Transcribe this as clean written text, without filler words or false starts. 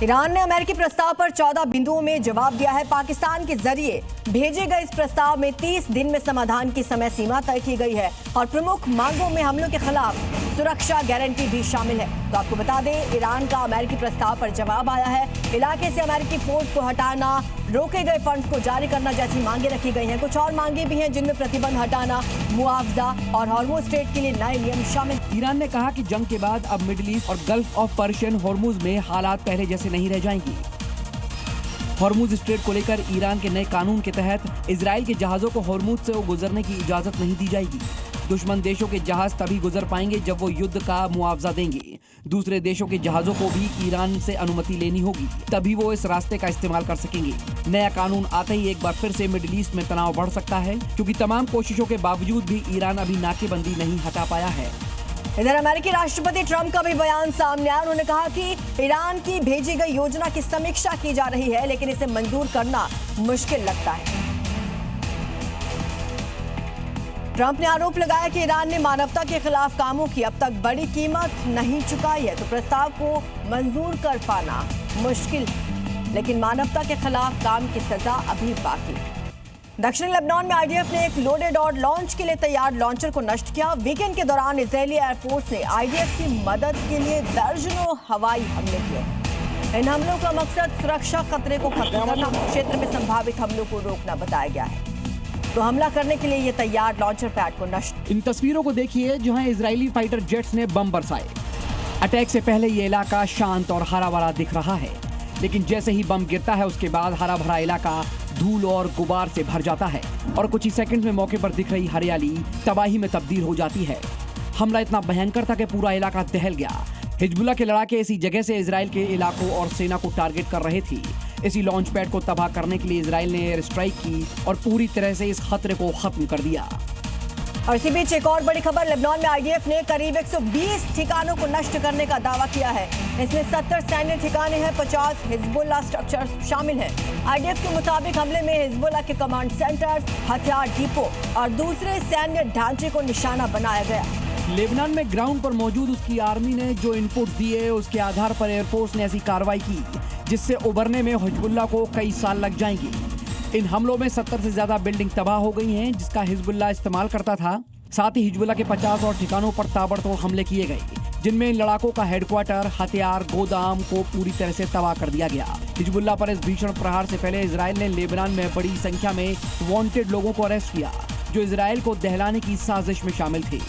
Iran ने अमेरिकी प्रस्ताव पर 14 बिंदुओं में जवाब दिया है। पाकिस्तान के जरिए भेजे गए इस प्रस्ताव में 30 दिन में समाधान की समय सीमा तय की गई है और प्रमुख मांगों में हमलों के खिलाफ सुरक्षा गारंटी भी शामिल है। तो आपको बता दें, ईरान का अमेरिकी प्रस्ताव पर जवाब आया है। इलाके से अमेरिकी फोर्स को हटाना, रोके गए फंड्स को जारी करना जैसी मांगे रखी गई हैं। कुछ और मांगे भी हैं जिनमें प्रतिबंध हटाना, मुआवजा और हॉर्मुज स्ट्रेट के लिए नए नियम शामिल। ईरान ने कहा कि जंग के बाद अब मिडिल ईस्ट और गल्फ ऑफ पर्शियन हॉर्मुज में हालात पहले जैसे नहीं रह जाएंगी। हॉर्मुज स्ट्रेट को लेकर ईरान के नए कानून के तहत इजराइल के जहाजों को हॉर्मुज से गुजरने की इजाजत नहीं दी जाएगी। दुश्मन देशों के जहाज तभी गुजर पाएंगे जब वो युद्ध का मुआवजा देंगे। दूसरे देशों के जहाजों को भी ईरान से अनुमति लेनी होगी, तभी वो इस रास्ते का इस्तेमाल कर सकेंगे। नया कानून आते ही एक बार फिर से मिडिल ईस्ट में तनाव बढ़ सकता है, क्योंकि तमाम कोशिशों के बावजूद भी ईरान अभी नाकेबंदी नहीं हटा पाया है। इधर अमेरिकी राष्ट्रपति ट्रंप का भी बयान सामने आया। उन्होंने कहा कि ईरान की भेजी गई योजना की समीक्षा की जा रही है, लेकिन इसे मंजूर करना मुश्किल लगता है। ट्रंप ने आरोप लगाया कि ईरान ने मानवता के खिलाफ कामों की अब तक बड़ी कीमत नहीं चुकाई है, तो प्रस्ताव को मंजूर कर पाना मुश्किल है, लेकिन मानवता के खिलाफ काम की सजा अभी बाकी है। दक्षिणी लेबनान में आईडीएफ ने एक लोडेड और लॉन्च के लिए तैयार लॉन्चर को नष्ट किया। वीकेंड के दौरान इजरायली एयरफोर्स ने आईडीएफ की मदद के लिए दर्जनों हवाई हमले किए। इन हमलों का मकसद सुरक्षा खतरे को खत्म करना, क्षेत्र में संभावित हमलों को रोकना बताया गया है। तो हमला करने के लिए ये तैयार लॉन्चर पैड को नष्ट। इन तस्वीरों को देखिए जहां इजरायली फाइटर जेट्स ने बम बरसाए। अटैक से पहले ये इलाका शांत और हरा भरा दिख रहा है, लेकिन जैसे ही बम गिरता है उसके बाद हरा भरा इलाका धूल और गुबार से भर जाता है और कुछ ही सेकंड में मौके पर दिख रही हरियाली तबाही में तब्दील हो जाती है। हमला इतना भयंकर था कि पूरा इलाका दहल गया। हिजबुल्लाह के लड़ाके इसी जगह से इजराइल के इलाकों और सेना को टारगेट कर रहे थे। इसी लॉन्च पैड को तबाह करने के लिए इजराइल ने एयर स्ट्राइक की और पूरी तरह से इस खतरे को खत्म कर दिया। और इसी बीच एक और बड़ी खबर, लेबनान में आईडीएफ ने करीब 120 ठिकानों को नष्ट करने का दावा किया है। इसमें 70 सैन्य ठिकाने हैं, 50 हिजबुल्लाह स्ट्रक्चर्स शामिल हैं। आईडीएफ के मुताबिक हमले में हिजबुल्लाह के कमांड सेंटर्स, हथियार डिपो और दूसरे सैन्य ढांचे को निशाना बनाया गया। लेबनान में ग्राउंड पर मौजूद उसकी आर्मी ने जो इनपुट दिए, उसके आधार पर एयरफोर्स ने ऐसी कार्रवाई की जिससे उबरने में हिजबुल्लाह को कई साल लग जाएंगे। इन हमलों में 70 से ज्यादा बिल्डिंग तबाह हो गई हैं, जिसका हिजबुल्लाह इस्तेमाल करता था। साथ ही हिजबुल्लाह के 50 और ठिकानों पर ताबड़तोड़ हमले किए गए, जिनमें इन लड़ाकों का हेडक्वार्टर, हथियार गोदाम को पूरी तरह से तबाह कर दिया गया। हिजबुल्लाह पर इस भीषण प्रहार से पहले इजराइल ने लेबनान में बड़ी संख्या में वांटेड लोगों को अरेस्ट किया, जो इजराइल को दहलाने की साजिश में शामिल थे।